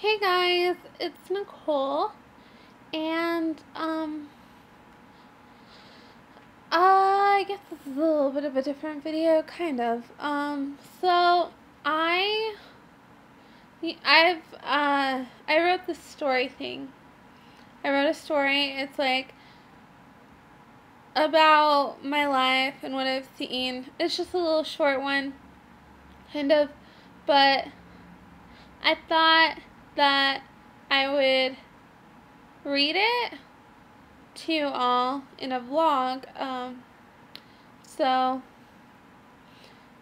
Hey guys, it's Nicole, and I guess this is a little bit of a different video, kind of. So I wrote this story thing. I wrote a story. It's like about my life and what I've seen. It's just a little short one, kind of, but I thought that I would read it to you all in a vlog. So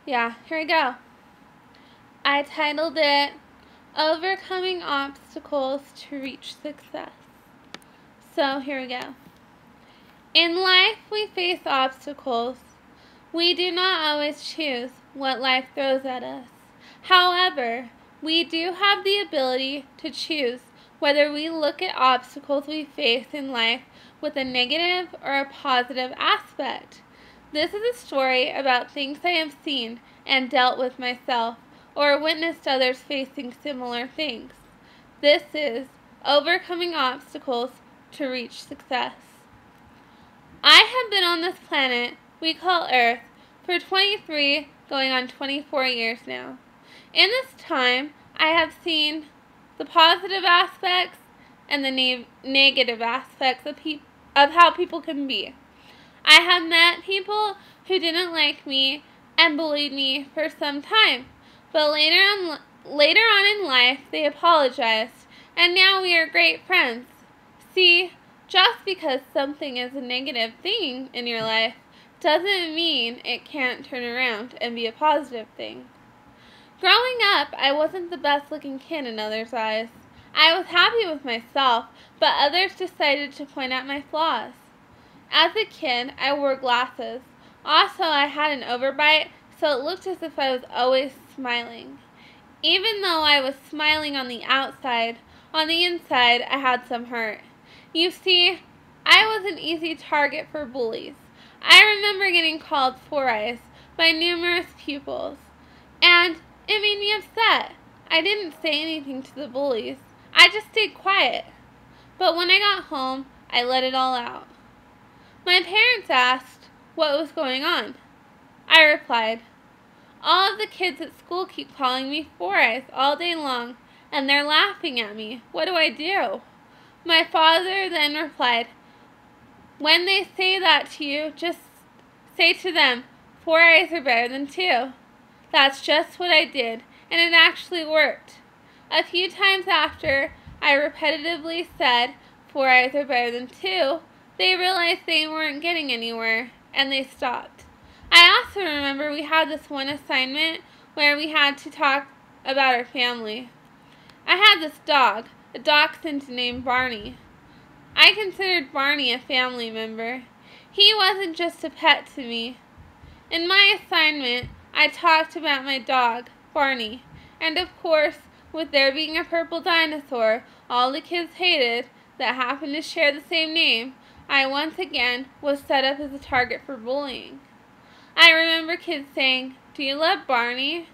yeah, here we go. I titled it Overcoming Obstacles to Reach Success. So here we go. In life we face obstacles. We do not always choose what life throws at us. However, we do have the ability to choose whether we look at obstacles we face in life with a negative or a positive aspect. This is a story about things I have seen and dealt with myself, or witnessed others facing similar things. This is overcoming obstacles to reach success. I have been on this planet we call Earth for 23 going on 24 years now. In this time, I have seen the positive aspects and the negative aspects of how people can be. I have met people who didn't like me and bullied me for some time, but later on in life they apologized, and now we are great friends. See, just because something is a negative thing in your life doesn't mean it can't turn around and be a positive thing. Growing up, I wasn't the best looking kid in others' eyes. I was happy with myself, but others decided to point out my flaws. As a kid, I wore glasses. Also, I had an overbite, so it looked as if I was always smiling. Even though I was smiling on the outside, on the inside I had some hurt. You see, I was an easy target for bullies. I remember getting called Four Eyes by numerous pupils, and it made me upset. I didn't say anything to the bullies. I just stayed quiet. But when I got home, I let it all out. My parents asked what was going on. I replied, all of the kids at school keep calling me Four Eyes all day long, and they're laughing at me. What do I do? My father then replied, when they say that to you, just say to them, 4 eyes are better than 2. That's just what I did, and it actually worked. A few times after I repetitively said 4 eyes are better than 2, they realized they weren't getting anywhere, and they stopped. I also remember we had this one assignment where we had to talk about our family. I had this dog, a dachshund named Barney. I considered Barney a family member. He wasn't just a pet to me. In my assignment, I talked about my dog, Barney, and of course, with there being a purple dinosaur all the kids hated that happened to share the same name, I once again was set up as a target for bullying. I remember kids saying, do you love Barney?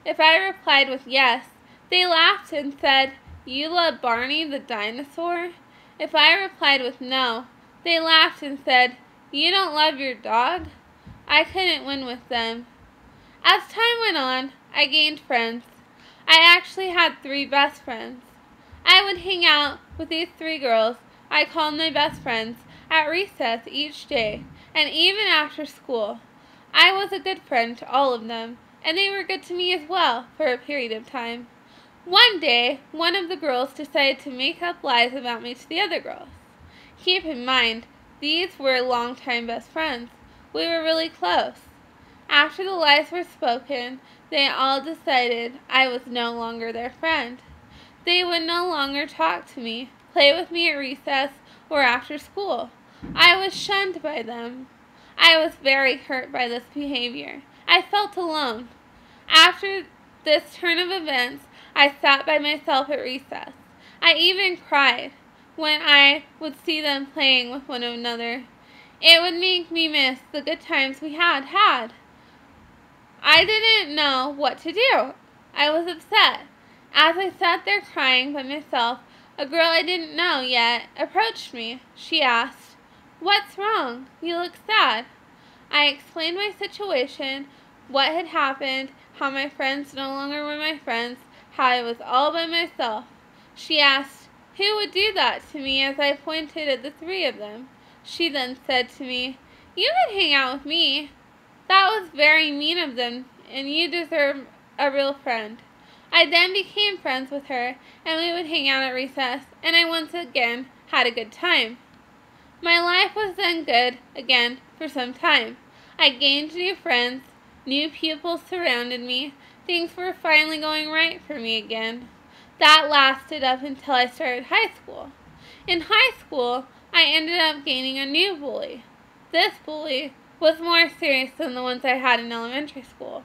If I replied with yes, they laughed and said, you love Barney the dinosaur? If I replied with no, they laughed and said, you don't love your dog? I couldn't win with them. As time went on, I gained friends. I actually had 3 best friends. I would hang out with these 3 girls I called my best friends at recess each day, and even after school. I was a good friend to all of them, and they were good to me as well for a period of time. One day, one of the girls decided to make up lies about me to the other girls. Keep in mind, these were longtime best friends. We were really close. After the lies were spoken, they all decided I was no longer their friend. They would no longer talk to me, play with me at recess, or after school. I was shunned by them. I was very hurt by this behavior. I felt alone. After this turn of events, I sat by myself at recess. I even cried when I would see them playing with one another. It would make me miss the good times we had had. I didn't know what to do. I was upset, As I sat there crying by myself, a girl I didn't know yet approached me. She asked, "What's wrong? You look sad." I explained my situation, what had happened, how my friends no longer were my friends, how I was all by myself. She asked, "Who would do that to me?" as I pointed at the three of them. She then said to me, "You could hang out with me." That was very mean of them, and you deserve a real friend. I then became friends with her, and we would hang out at recess, and I once again had a good time. My life was then good again for some time. I gained new friends, new people surrounded me, things were finally going right for me again. That lasted up until I started high school. In high school, I ended up gaining a new bully. This bully was more serious than the ones I had in elementary school.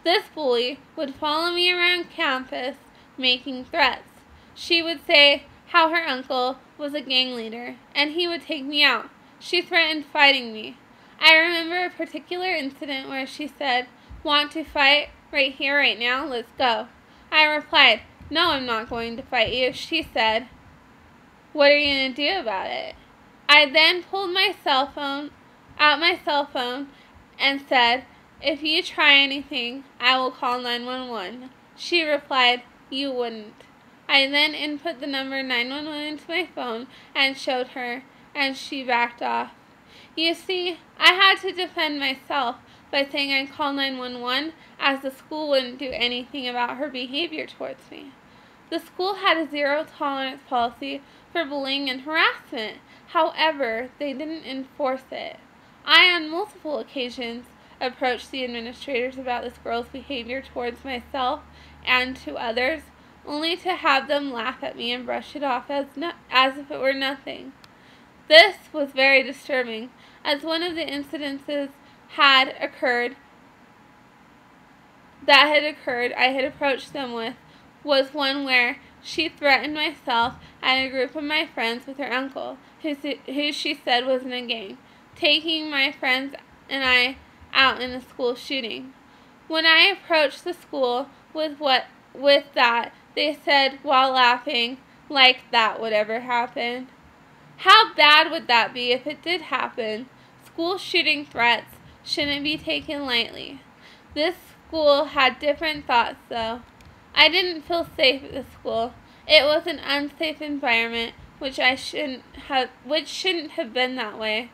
This bully would follow me around campus, making threats. She would say how her uncle was a gang leader, and he would take me out. She threatened fighting me. I remember a particular incident where she said, "Want to fight right here, right now? Let's go." I replied, "No, I'm not going to fight you." She said, "What are you going to do about it?" I then pulled my cell phone and said, "If you try anything, I will call 911. She replied, "You wouldn't." I then input the number 911 into my phone and showed her, and she backed off. You see, I had to defend myself by saying I'd call 911, as the school wouldn't do anything about her behavior towards me. The school had a zero-tolerance policy for bullying and harassment. However, they didn't enforce it. I, on multiple occasions, approached the administrators about this girl's behavior towards myself and to others, only to have them laugh at me and brush it off as if it were nothing. This was very disturbing, as one of the incidences I had approached them with was one where she threatened myself and a group of my friends with her uncle, who she said was in a gang, taking my friends and I out in a school shooting. When I approached the school with that, they said while laughing, "Like that would ever happen." How bad would that be if it did happen? School shooting threats shouldn't be taken lightly. This school had different thoughts, though. I didn't feel safe at the school. It was an unsafe environment, which shouldn't have been that way.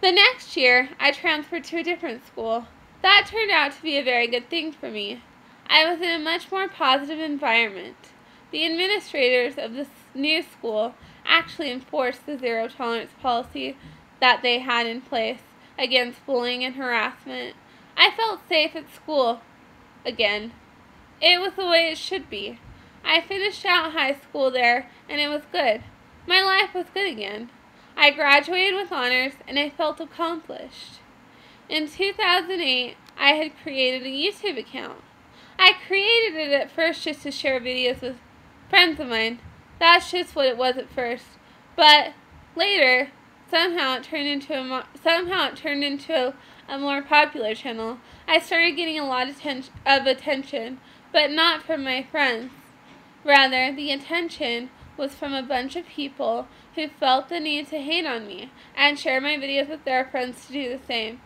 The next year, I transferred to a different school. That turned out to be a very good thing for me. I was in a much more positive environment. The administrators of this new school actually enforced the zero-tolerance policy that they had in place against bullying and harassment. I felt safe at school again. It was the way it should be. I finished out high school there, and it was good. My life was good again. I graduated with honors, and I felt accomplished. In 2008, I had created a YouTube account. I created it at first just to share videos with friends of mine. That's just what it was at first. But later, somehow it turned into a more popular channel. I started getting a lot of attention, but not from my friends. Rather, the attention was from a bunch of people who felt the need to hate on me and share my videos with their friends to do the same.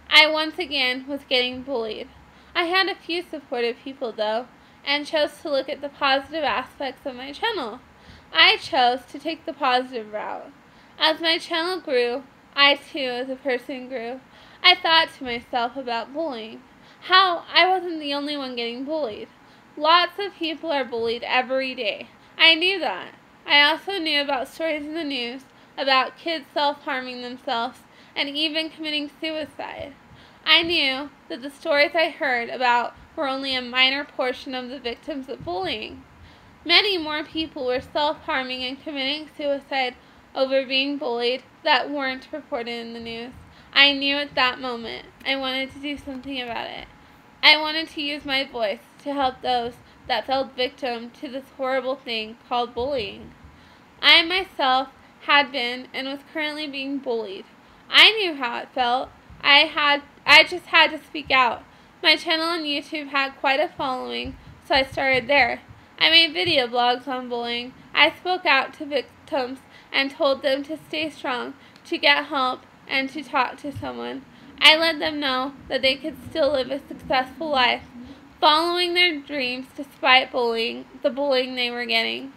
I once again was getting bullied. I had a few supportive people, though, and chose to look at the positive aspects of my channel. I chose to take the positive route. As my channel grew, I too, as a person, grew. I thought to myself about bullying. How I wasn't the only one getting bullied. Lots of people are bullied every day. I knew that. I also knew about stories in the news about kids self-harming themselves and even committing suicide. I knew that the stories I heard about were only a minor portion of the victims of bullying. Many more people were self-harming and committing suicide over being bullied that weren't reported in the news. I knew at that moment I wanted to do something about it. I wanted to use my voice to help those that fell victim to this horrible thing called bullying. I myself had been and was currently being bullied. I knew how it felt. I just had to speak out. My channel on YouTube had quite a following, so I started there. I made video blogs on bullying. I spoke out to victims and told them to stay strong, to get help, and to talk to someone. I let them know that they could still live a successful life, following their dreams despite the bullying they were getting.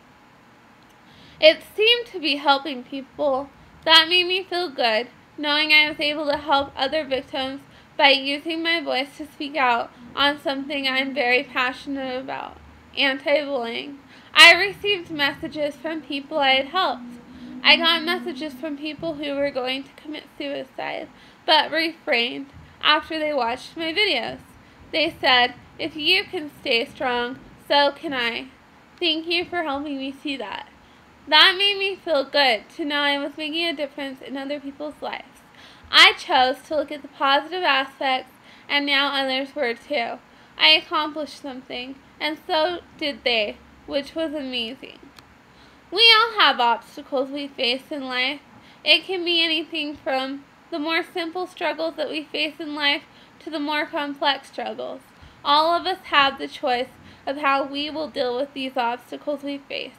It seemed to be helping people. That made me feel good, knowing I was able to help other victims by using my voice to speak out on something I'm very passionate about, anti-bullying. I received messages from people I had helped. I got messages from people who were going to commit suicide, but refrained after they watched my videos. They said, "If you can stay strong, so can I." Thank you for helping me see that. That made me feel good to know I was making a difference in other people's lives. I chose to look at the positive aspects, and now others were too. I accomplished something, and so did they, which was amazing. We all have obstacles we face in life. It can be anything from the more simple struggles that we face in life to the more complex struggles. All of us have the choice of how we will deal with these obstacles we face.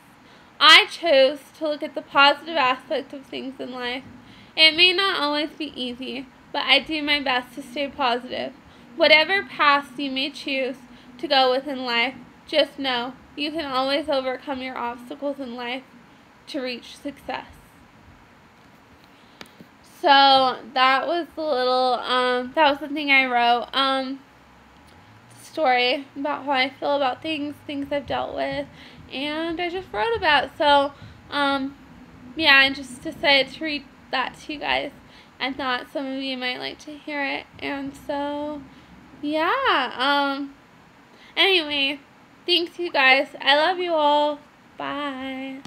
I chose to look at the positive aspect of things in life. It may not always be easy, but I do my best to stay positive. Whatever path you may choose to go with in life, just know you can always overcome your obstacles in life to reach success. So that was the thing I wrote. Story about how I feel about things I've dealt with, and I just wrote about. So, yeah, I just decided to read that to you guys. I thought some of you might like to hear it, and so, yeah, anyway, thanks you guys. I love you all. Bye.